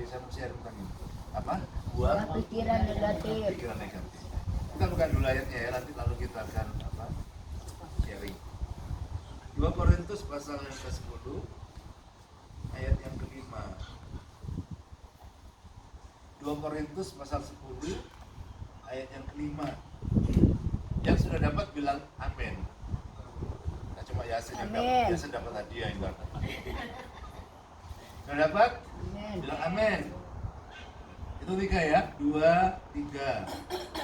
Jadi saya mau share tentang itu. Apa? Buang pikiran negatif. Pikiran negatif. Kita bukan dulu ayatnya ya, nanti lalu kita akan apa? Sharing. 2 Korintus pasal yang ke-10 ayat yang ke-5. 2 Korintus pasal 10 ayat yang ke-5. Yang sudah dapat bilang amin. Nah, cuma Yasin yang dapat, Yasin dapat hadiah itu. Sudah dapat? Amin. Bilang amin. Itu 3 ya, 2, 3.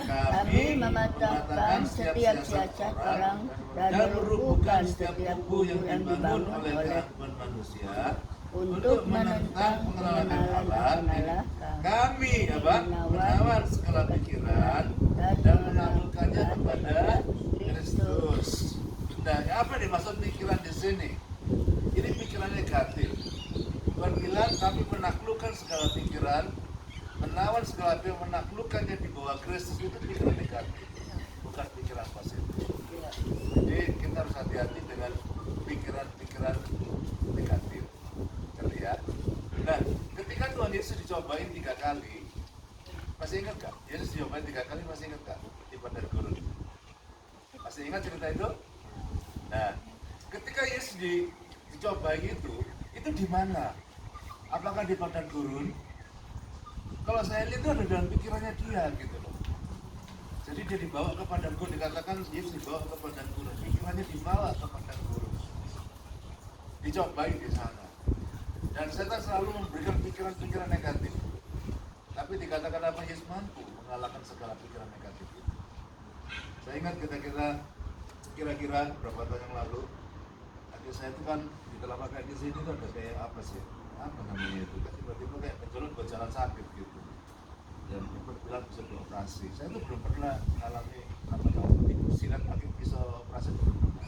Kami mematahkan setiap siasat orang dan merubuhkan setiap kubu yang dibangun oleh keangkuhan manusia untuk menentang pengenalan Allah. Kami menawar segala pikiran dan menaklukkannya kepada Kristus. Nah, apa nih maksud pikiran di sini? Ini pikiran negatif. Tuhan bilang kami menaklukkan segala pikiran, menawan segala pikiran, menaklukkannya di bawah Kristus. Itu pikiran negatif, bukan pikiran positif. Jadi kita harus hati-hati dengan pikiran-pikiran negatif. Terlihat. Nah, ketika Tuhan Yesus dicobain 3 kali, masih ingat gak? Yesus dicobain 3 kali, masih ingat gak? Di Padang Gurun. Masih ingat cerita itu? Nah, ketika Yesus dicobai itu di mana? Apakah di Padang Gurun? Kalau saya lihat itu ada dalam pikirannya dia gitu loh. Jadi dia dibawa ke Padang Gurun, dikatakan Yesus dibawa ke Padang Gurun. Pikirannya dibawa ke Padang Gurun. Dicobai di sana. Dan setan selalu memberikan pikiran-pikiran negatif. Tapi dikatakan apa? Yesus mampu mengalahkan segala pikiran negatif itu. Saya ingat kira-kira beberapa tahun yang lalu, adik saya itu kan di telapak kaki sini itu ada kayak apa sih? Apa namanya itu? Tiba-tiba kayak benjolan buat jalan sakit gitu. Dan dokter bilang bisa dioperasi. Saya tuh belum pernah mengalami silat pakai pisau operasi belum pernah.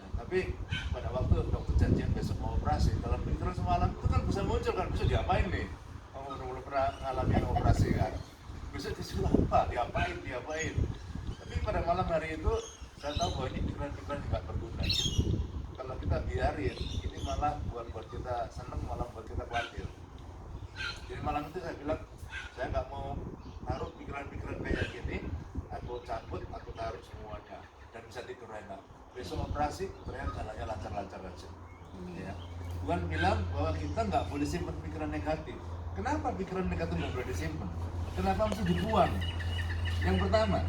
Nah, tapi pada waktu dokter janjian besok mau operasi, dalam pikiran semalam itu kan bisa muncul kan, bisa diapain nih? Kamu belum pernah mengalami operasi kan? Bisa disuruh apa? Diapain? Tapi pada malam hari itu saya tahu bahwa ini pikiran-pikiran nggak berguna gitu. Kalau kita biarin, ini malah buat kita seneng, malah buat kita khawatir. Jadi malam itu saya bilang, saya nggak mau taruh pikiran-pikiran kayak gini, aku cabut, aku taruh semuanya dan bisa tidur enak. Besok operasi, ternyata jalannya lancar-lancar aja. Ya. Tuhan bilang bahwa kita nggak boleh simpan pikiran negatif. Kenapa pikiran negatif nggak boleh disimpan? Kenapa mesti dibuang? Yang pertama,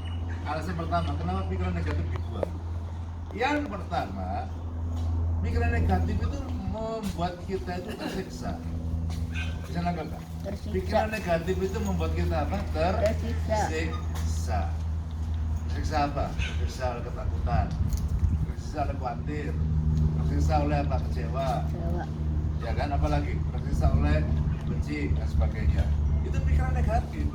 alasan pertama, kenapa pikiran negatif dibuang? Yang pertama, pikiran negatif itu membuat kita itu tersiksa. Bisa nangkap kan? Pikiran negatif itu membuat kita apa? Tersiksa. Tersiksa apa? Tersiksa oleh ketakutan, tersiksa oleh khawatir, tersiksa oleh apa? Kecewa. Ya kan? Apalagi tersiksa oleh benci dan sebagainya. Itu pikiran negatif.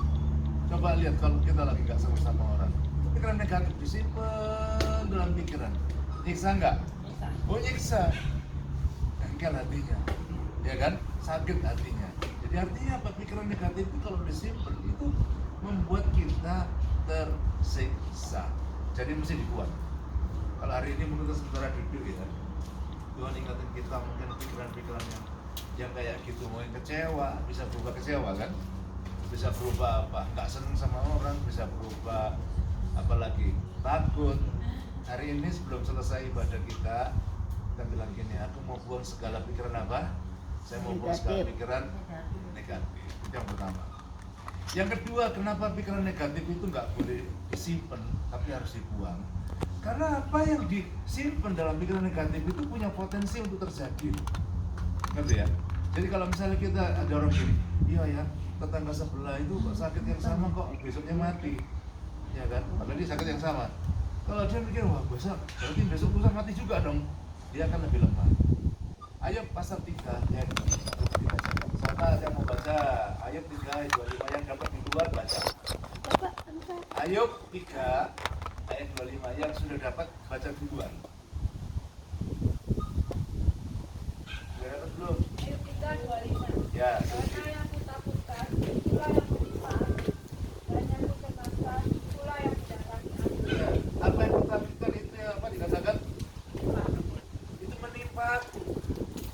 Coba lihat kalau kita lagi nggak sama orang, pikiran negatif disimpan dalam pikiran. Nyiksa nggak? Oh nyiksa. Engkel hatinya, ya kan? Sakit hatinya. Jadi artinya apa? Pikiran negatif itu kalau disimpan itu membuat kita tersiksa. Jadi mesti dibuang. Kalau hari ini menurut saudara duduk ya, Tuhan ingatin kita mungkin pikiran-pikiran yang kayak gitu, mungkin kecewa, bisa berubah kecewa kan? Bisa berubah apa? Nggak seneng sama orang, bisa berubah apalagi takut. Hari ini sebelum selesai ibadah kita bilang gini, aku mau buang segala pikiran apa? Saya mau buang segala pikiran negatif. Itu yang pertama. Yang kedua, kenapa pikiran negatif itu nggak boleh disimpan, tapi harus dibuang? Karena apa yang disimpan dalam pikiran negatif itu punya potensi untuk terjadi. Ngerti ya? Jadi kalau misalnya kita ada orang gini, iya ya, tetangga sebelah itu kok sakit yang sama kok besoknya mati, ya kan? Padahal dia sakit yang sama. Kalau dia mikir, wah berarti besok bisa mati juga dong, dia akan lebih lemah. Ayub pasal 3 ayat 25. Siapa yang mau baca Ayub 3 ayat 25 yang dapat di luar baca. Ayub 3 ayat 25 yang sudah dapat baca duluan. Sudah dapat belum? Ayub 3:25. Ya. Karena yang kutakutan, itulah yang kutimpa, dan yang kucemaskan, itulah yang mendatangi aku. Ya. Apa yang kutakutan itu apa dikatakan? Itu menimpa aku.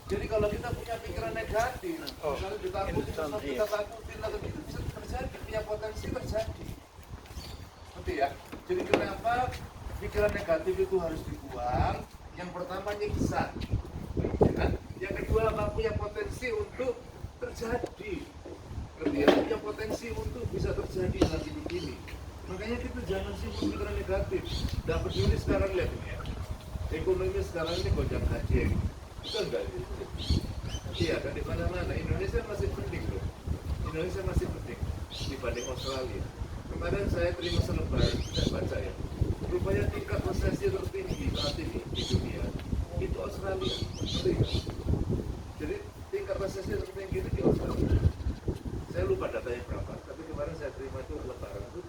Jadi kalau kita punya pikiran pikiran negatif, misalnya ditakutin, kita takutin atau itu bisa terjadi, punya potensi terjadi. Ngerti ya? Jadi kenapa pikiran negatif itu harus dibuang? Yang pertama nyiksa, ya kan? Yang kedua nggak punya potensi untuk terjadi. Ngerti ya? Punya potensi untuk bisa terjadi dalam hidup ini. Makanya kita jangan sibuk pikiran negatif. Dan peduli sekarang lihat ini ya. Ekonomi sekarang ini gonjang ganjing. Betul nggak? Iya kan di mana-mana. Indonesia masih penting loh. Indonesia masih penting dibanding Australia. Kemarin saya terima selebaran, saya baca ya. Rupanya tingkat resesi tertinggi saat ini di dunia itu Australia. Betul nggak? Jadi tingkat resesi tertinggi itu di Australia. Saya lupa datanya berapa, tapi kemarin saya terima itu lebaran itu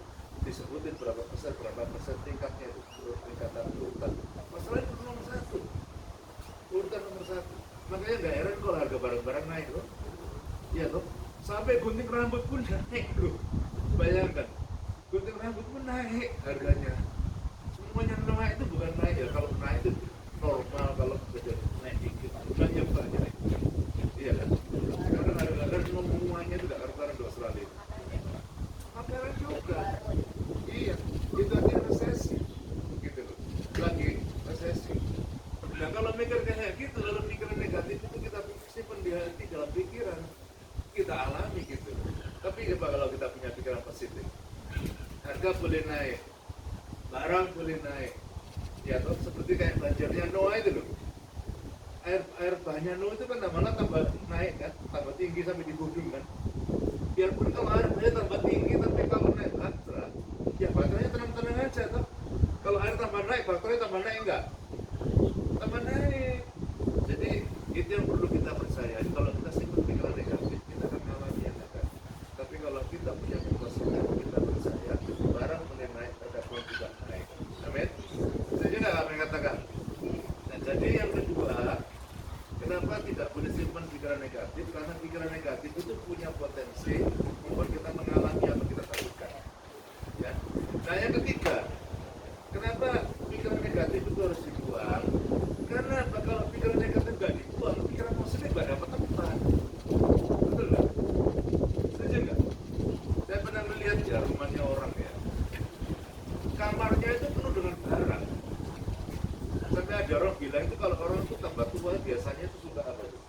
disebutin berapa persen tingkatnya itu, tingkatan urutan. Masalahnya itu nomor 1, urutan nomor 1. Makanya nggak heran kalau harga barang-barang naik loh. Iya loh, sampai gunting rambut pun naik loh. Bayangkan, gunting rambut pun naik harganya. Semuanya naik itu bukan naik ya, kalau naik itu normal, kalau sudah naik dikit, banyak banyak. Iya kan? Karena harga semuanya itu tidak karuan di Australia. Makanan juga. Iya, itu artinya resesi. Gitu loh. Lagi resesi. Nah kalau mikir kayak gitu, lalu pikiran negatif itu kita simpan di hati dalam pikiran. Kita alami gitu. Tapi coba kalau kita punya pikiran positif. Harga boleh naik. Barang boleh naik. Ya toh seperti kayak banjirnya Noah itu loh. Air bahnya Noah itu kan lama-lama tambah naik kan, tambah tinggi sampai di gunung kan. Biarpun kalau air bahnya tambah tinggi, tapi kalau naik baterai, ya baterainya tenang-tenang aja toh. Kalau air tambah naik, baterai tambah naik enggak? Tambah naik. Jadi itu yang perlu kita percaya. Kalau kita simpan pikiran negatif, kita akan mengalami yang negatif. Tapi kalau kita punya positif, kita percaya barang boleh naik, harga pun juga naik. Amin. Jadi nggak apa yang katakan. Nah, jadi yang kedua, kenapa tidak boleh simpan pikiran negatif? Karena pikiran negatif itu punya potensi membuat kita mengalami apa kita takutkan. Ya. Nah yang ketiga, kenapa pikiran negatif itu harus dibuang? Karena kalau pikiran negatif nggak dibuang, pikiran positif nggak dapat tempat. Betul nggak? Setuju nggak? Saya pernah melihat ya rumahnya orang ya, kamarnya itu penuh dengan barang. Sampai ada orang bilang itu kalau orang itu tambah tua biasanya itu suka apa itu?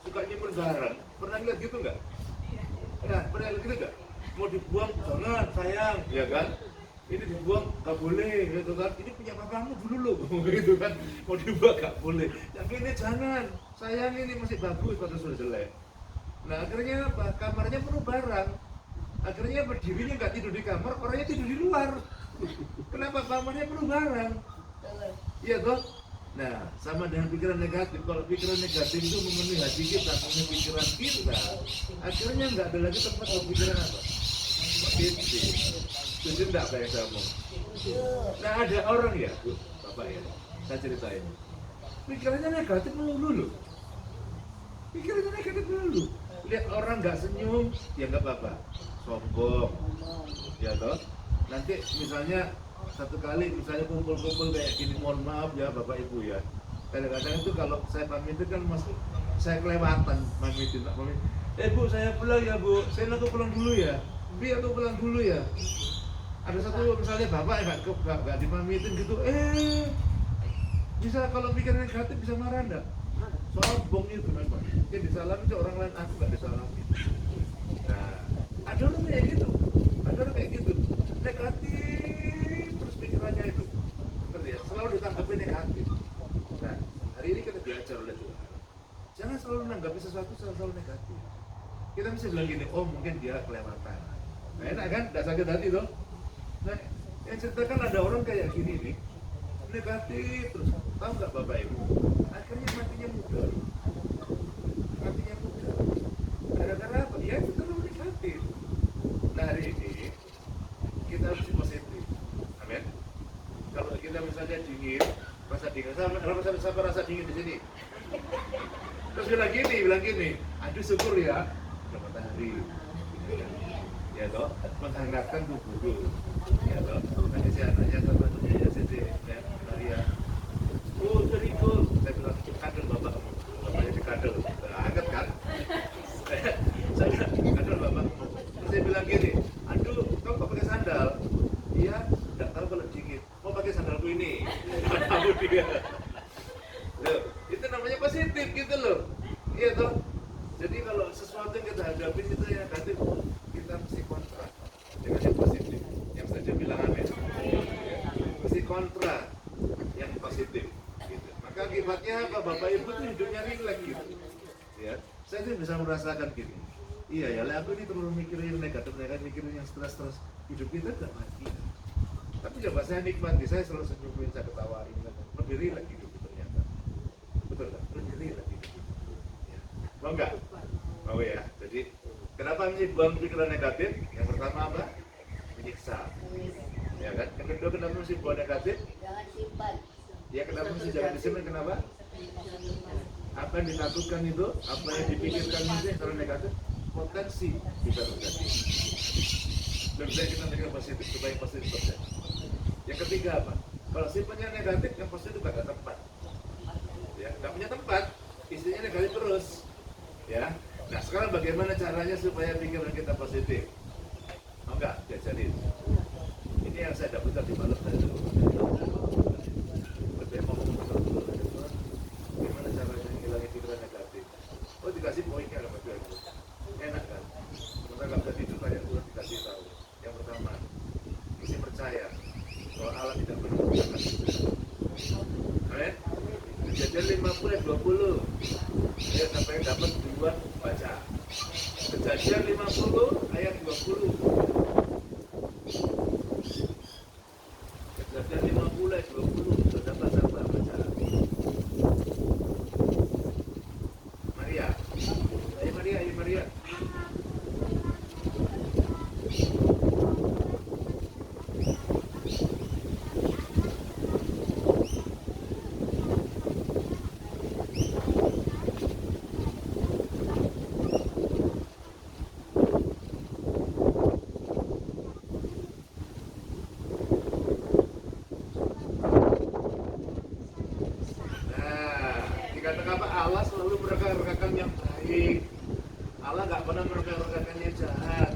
Suka nyimpen barang. Pernah lihat gitu nggak? Nah, pernah lihat gitu nggak? Mau dibuang jangan sayang, ya kan? Ini dibuang nggak boleh, gitu kan? Ini punya papamu dulu loh, gitu kan? Mau dibuang nggak boleh. Yang ini jangan, sayang ini masih bagus pada sudah jelek. Nah akhirnya apa? Kamarnya penuh barang. Akhirnya berdirinya nggak tidur di kamar, orangnya tidur di luar. Kenapa kamarnya penuh barang? Iya toh? Nah, sama dengan pikiran negatif. Kalau pikiran negatif itu memenuhi hati kita, memenuhi pikiran kita, akhirnya nggak ada lagi tempat untuk pikiran apa? Positif. Setuju nggak kayak saya ngomong? Nah, ada orang ya, Bu, Bapak ya, saya ceritain. Pikirannya negatif melulu loh. Pikirannya negatif melulu. Lihat orang nggak senyum, ya nggak apa-apa. Sombong, ya toh? Nanti misalnya satu kali misalnya kumpul-kumpul kayak gini, mohon maaf ya Bapak Ibu ya, kadang-kadang itu kalau saya pamitin kan masuk saya kelewatan pamitin, tak pamit. Bu saya pulang ya Bu, saya nanti pulang dulu ya, Bi aku pulang dulu ya. Ada satu misalnya Bapak nggak dipamitin gitu, bisa kalau pikir negatif bisa marah enggak? Sombong itu kenapa? Mungkin disalamin ke orang lain, aku nggak disalamin. Nah ada orang kayak gitu, ada orang kayak gitu negatif terus pikirannya itu, ngerti ya? Selalu ditanggapi negatif. Nah, hari ini kita diajar oleh Tuhan. Jangan selalu menanggapi sesuatu selalu negatif. Kita mesti bilang gini, oh mungkin dia kelewatan. Nah enak kan? Tidak sakit hati toh? Nah, yang ceritakan ada orang kayak gini nih, negatif terus. Tahu nggak Bapak Ibu? Akhirnya matinya muda. Matinya muda. Gara-gara apa? Ya itu terlalu negatif. Nah hari ini kita harus positif. Amin. Kalau kita misalnya dingin, rasa dingin, sama rasa dingin di sini. Terus bilang gini, aduh syukur ya, ada matahari. Ya toh, menghangatkan tubuhku. Ya toh, nanti si anaknya sama temannya Siti, ya Maria. Oh, jadi saya bilang kadal bapakmu, bapaknya dikadal, angkat Iya toh. Jadi kalau sesuatu yang kita hadapi itu yang negatif, kita mesti kontra dengan yang positif. Yang saja bilang aneh, ya. Mesti kontra yang positif. Gitu. Maka akibatnya apa? Bapak Ibu tuh hidupnya rileks gitu. Ya, saya tuh bisa merasakan gini. Iya ya, aku ini terlalu mikirin negatif, mikirin yang stres, hidup kita gak bahagia. Tapi coba saya nikmati, saya selalu senyumin, saya ketawain, lebih rileks hidup itu ternyata. Betul kan? Lebih rileks hidup itu. Ya. Mau nggak? Mau ya. Jadi kenapa mesti buang pikiran negatif? Yang pertama apa? Menyiksa. Ya kan? Yang kedua kenapa mesti buang negatif? Jangan simpan. Ya kenapa mesti jangan disimpan? Kenapa? Apa yang ditakutkan itu, apa yang dipikirkan itu yang terlalu negatif, potensi bisa terjadi. Lebih baik kita mikir positif supaya positif terjadi. Yang ketiga apa? Kalau simpannya negatif, yang positif gak ada tempat. Ya, gak punya tempat, isinya negatif terus. Ya. Nah sekarang bagaimana caranya supaya pikiran kita positif? Mau nggak diajarin? Ini yang saya dapat tadi malam dari dulu. Lebih mau ngomong gimana caranya ngilangin pikiran negatif? Oh dikasih poinnya sama Tuhan. Enak kan? Sementara nggak bisa tidur kayak Tuhan dikasih tahu. Yang pertama, mesti percaya bahwa Allah tidak pernah mengatakan itu. Amin. Kejadian 50 ayat 20. Ya sampai dapat duluan baca. Kejadian 50 ayat 20. Kejadian 50 ayat 20. Sudah dapat apa baca? Maria. Ayo Maria, ayo Maria. Dikatakan apa? Allah selalu mereka-rekakan yang baik. Allah nggak pernah mereka-rekakan yang jahat,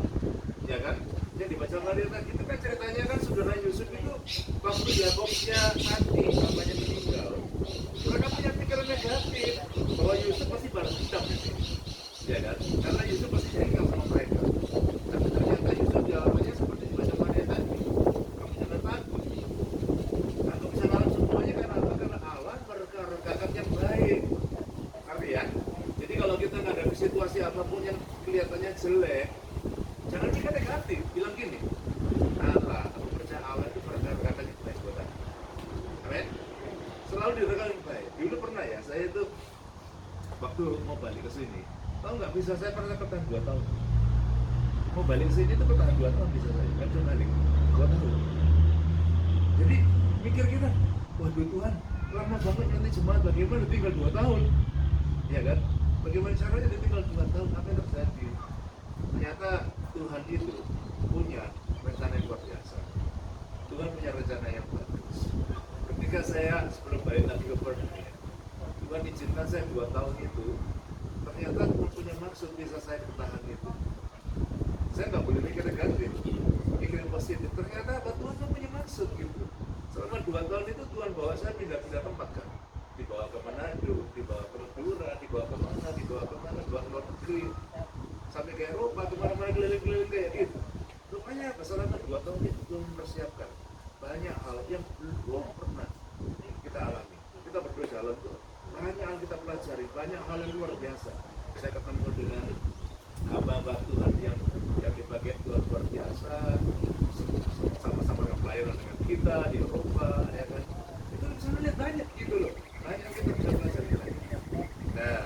ya kan? Yang dibaca tadi itu kan ceritanya kan saudara Yusuf itu waktu Yakobnya mati, mamanya meninggal. Mereka punya pikiran negatif bahwa Yusuf pasti balas dendam gitu, ya kan? Karena Yusuf pasti jengkel sama mereka. Tapi ternyata Yusuf jawabannya seperti dibaca Maria tadi. Kamu jangan takut. Aku bisa lawan semuanya karena Allah mereka-rekakan yang baik. Ngerti ya? Jadi kalau kita menghadapi situasi apapun yang kelihatannya jelek, jangan kita negatif. Bilang gini, Allah, aku percaya Allah itu mereka-rekakan yang baik buat aku. Amin? Selalu direkakan yang baik. Dulu pernah ya, saya itu waktu mau balik ke sini, tahu nggak bisa saya pernah bertahan 2 tahun. Mau balik ke sini itu bertahan 2 tahun bisa saya, nggak bisa balik 2 tahun. Jadi mikir kita, waduh Tuhan, lama banget nanti jemaat bagaimana tinggal 2 tahun, ya kan? Bagaimana caranya tinggal 2 tahun, apa yang terjadi? Ternyata Tuhan itu punya rencana yang luar biasa. Tuhan punya rencana yang bagus. Ketika saya sebelum balik lagi ke Perth, Tuhan izinkan saya 2 tahun itu, ternyata Tuhan punya maksud bisa saya bertahan itu. Saya nggak boleh mikir negatif, mikir positif. Ternyata apa? Tuhan punya maksud gitu. Selama 2 tahun itu Tuhan bawa saya pindah-pindah tempat kan. Dibawa ke Manado, dibawa ke Madura, dibawa ke mana, dibawa ke luar negeri. Sampai ke Eropa, kemana-mana keliling-keliling kayak gitu. Rupanya apa? Selama 2 tahun itu Tuhan mempersiapkan banyak hal yang belum pernah kita alami. Kita berdua jalan tuh, banyak hal kita pelajari, banyak hal yang luar biasa. Saya ketemu dengan hamba-hamba Tuhan yang dipakai Tuhan luar biasa, sama-sama yang pelayanan dengan kita di Eropa, ya kan? Kita bisa melihat banyak gitu loh, banyak yang kita bisa pelajari lagi. Nah,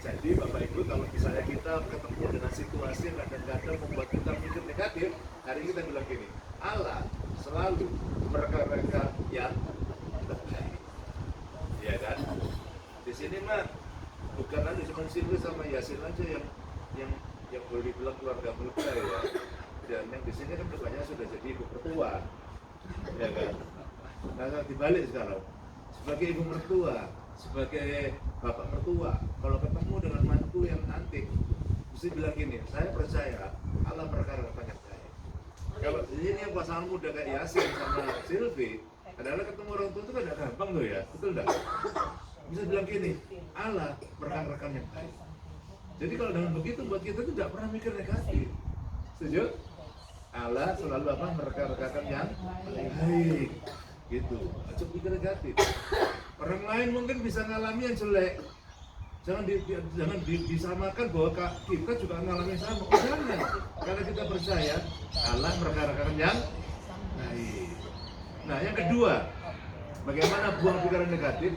jadi Bapak Ibu, kalau misalnya kita ketemu dengan situasi yang kadang-kadang membuat kita mikir negatif, hari ini kita bilang gini, Allah selalu mereka-reka yang terbaik, ya kan? Di sini mah bukan hanya cuma Silvi sama Yasin aja yang boleh dibilang keluarga muda ya. Dan yang di sini kan kebanyakan sudah jadi ibu mertua, ya kan? Nah, dibalik sekarang, sebagai ibu mertua, sebagai bapak mertua, kalau ketemu dengan mantu yang antik, mesti bilang gini, saya percaya Allah mereka-reka yang baik. Kalau di sini yang pasangan muda kayak Yasin sama Silvi, adalah ketemu orang tua itu kan gak gampang tuh ya, betul enggak? Bisa bilang gini, Allah rekan-rekan yang baik. Jadi kalau dengan begitu buat kita itu tidak pernah mikir negatif. Setuju? Allah selalu apa? Mereka-rekakan yang baik. Gitu. Coba pikir negatif. Orang lain mungkin bisa ngalami yang jelek. Jangan disamakan bahwa kita juga mengalami yang sama. Oh, jangan. Karena kita percaya Allah mereka-rekakan yang baik. Nah, yang kedua, bagaimana buang pikiran negatif?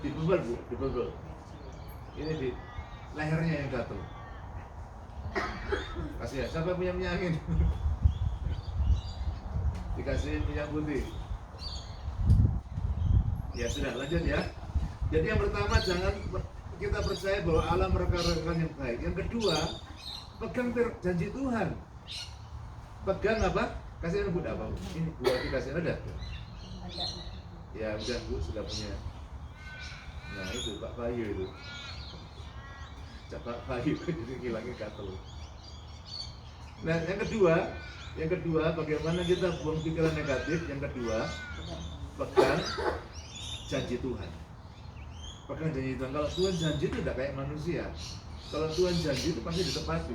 Dibebel, Bu, dibebel. Ini di lehernya yang gatel. Kasih ya, siapa punya minyak angin? Dikasih minyak putih. Ya sudah, lanjut ya. Jadi yang pertama, jangan kita percaya bahwa Allah mereka-rekakan yang baik. Yang kedua, pegang janji Tuhan. Pegang apa? Kasih Bu, apa? Ini buat dikasih ada? Ya udah Bu, sudah punya. Nah itu Pak Bayu itu. Pak Bayu jadi hilangin gatel. Nah yang kedua bagaimana kita buang pikiran negatif? Yang kedua, pegang janji Tuhan. Pegang janji Tuhan. Kalau Tuhan janji itu tidak kayak manusia. Kalau Tuhan janji itu pasti ditepati.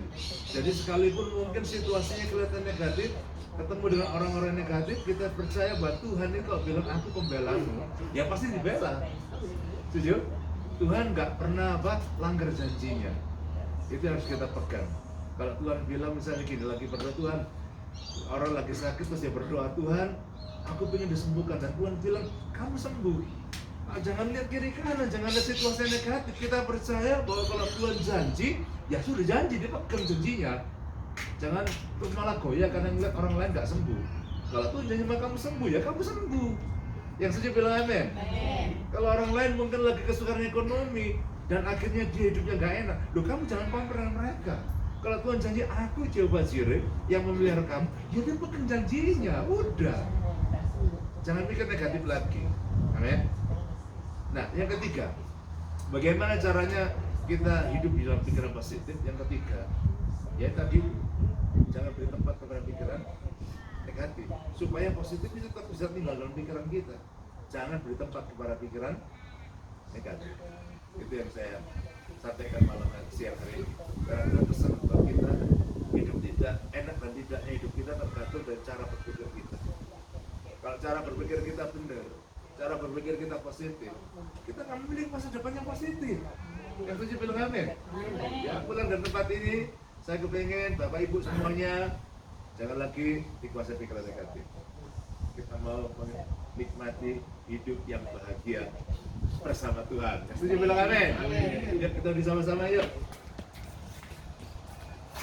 Jadi sekalipun mungkin situasinya kelihatan negatif, ketemu dengan orang-orang negatif, kita percaya bahwa Tuhan itu kalau bilang aku pembelamu, ya pasti dibela. Setuju? Tuhan nggak pernah langgar janjinya. Itu harus kita pegang. Kalau Tuhan bilang misalnya gini, lagi berdoa Tuhan, orang lagi sakit terus dia berdoa, Tuhan, aku pengen disembuhkan, dan Tuhan bilang kamu sembuh. Jangan lihat kiri kanan, jangan lihat situasi negatif. Kita percaya bahwa kalau Tuhan janji, ya sudah janji, dia pegang janjinya. Jangan terus malah goyah karena ngeliat orang lain nggak sembuh. Kalau Tuhan janji sama kamu sembuh, ya kamu sembuh. Yang setuju bilang amin. Kalau orang lain mungkin lagi kesukaran ekonomi dan akhirnya dia hidupnya nggak enak, loh kamu jangan pamperan mereka. Kalau Tuhan janji aku Jehovah Jireh yang memelihara kamu, ya dia pegang janjinya, udah. Jangan mikir negatif lagi. Amin. Nah, yang ketiga, bagaimana caranya kita hidup di dalam pikiran positif? Yang ketiga, ya tadi jangan beri tempat kepada pikiran negatif, supaya positif itu tetap bisa tinggal dalam pikiran kita. Jangan beri tempat kepada pikiran negatif. Itu yang saya sampaikan malam siang hari ini. Karena pesan buat kita, hidup tidak enak dan tidaknya hidup kita tergantung dari cara berpikir kita. Kalau cara berpikir kita benar, cara berpikir kita positif, kita akan memiliki masa depan yang positif. Yang setuju bilang amin. Ya, pulang dari tempat ini, saya kepengen Bapak Ibu semuanya jangan lagi dikuasai pikiran negatif. Kita mau menikmati hidup yang bahagia bersama Tuhan. Yang setuju bilang amin. Ya, kita bersama-sama yuk.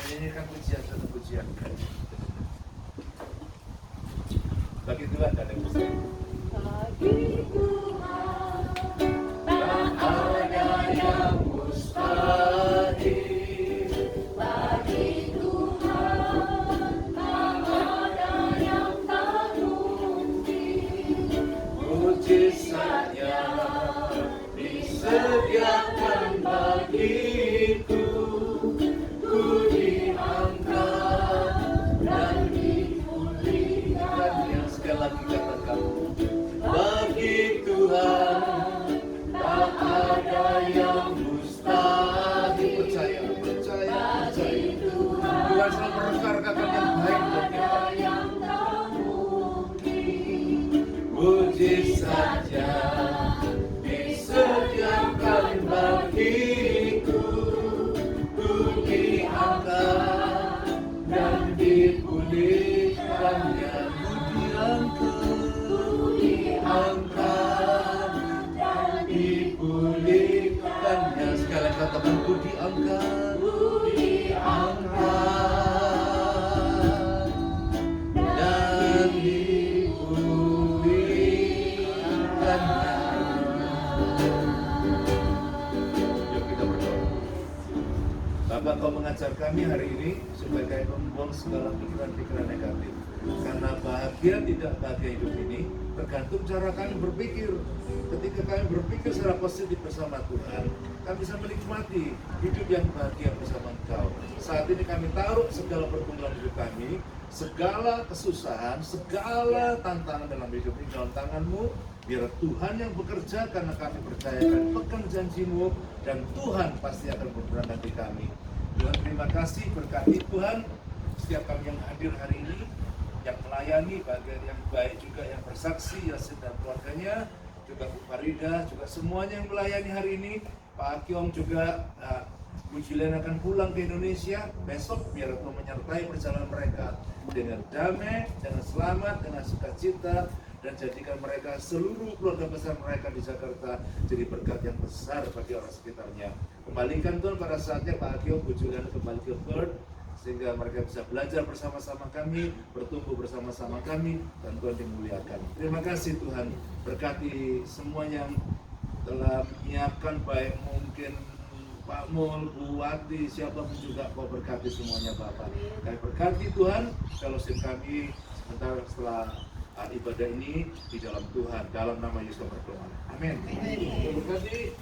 Ini kan pujian satu pujian. Bagi Tuhan dan yang besar. Bagi Tuhan tak ada yang mustahil. Bagi Tuhan tak ada yang tak mungkin. Mujizatnya disediakan bagiku. Ku diangkat dan dipulihkan. Yang sekali lagi katakan, bagi Tuhan tak ada yang mustahil. Percaya. Tuhan selalu mereka-rekakan yang baik buat kita. Mujizatnya disediakan bagiku. Ku diangkat dan dipulihkannya. Ku diangkat dan dipulihkannya. Sekali katakan, ku diangkat dan dipulihkannya. Yuk kita berdoa. Bapak, Kau mengajar kami hari ini supaya kami membuang segala pikiran-pikiran negatif. Karena bahagia tidak bahagia hidup ini tergantung cara kami berpikir. Ketika kami berpikir secara positif bersama Tuhan, kami bisa menikmati hidup yang bahagia bersama Engkau. Saat ini kami taruh segala pergumulan hidup kami, segala kesusahan, segala tantangan dalam hidup ini dalam tangan-Mu. Biar Tuhan yang bekerja, karena kami percayakan pegang janji-Mu, dan Tuhan pasti akan memberkati kami. Tuhan, terima kasih, berkati Tuhan setiap kami yang hadir hari ini, yang melayani, bagian yang baik juga yang bersaksi, Yasin dan keluarganya, juga Bu Farida, juga semuanya yang melayani hari ini. Pak Akyong juga, Bu Julian akan pulang ke Indonesia besok, biar Tuhan menyertai perjalanan mereka dengan damai, dengan selamat, dengan sukacita, dan jadikan mereka, seluruh keluarga besar mereka di Jakarta, jadi berkat yang besar bagi orang sekitarnya. Kembalikan Tuhan pada saatnya Pak Akyong, Bu Julian kembali ke Perth, sehingga mereka bisa belajar bersama-sama kami, bertumbuh bersama-sama kami, dan Tuhan dimuliakan. Terima kasih Tuhan, berkati semua yang telah menyiapkan, baik mungkin Pak Mul, Bu Wati, siapapun juga, Kau berkati semuanya Bapak. Kami berkati Tuhan, fellowship kami sebentar setelah ibadah ini di dalam Tuhan, dalam nama Yesus berdoa. Amin. Berkati.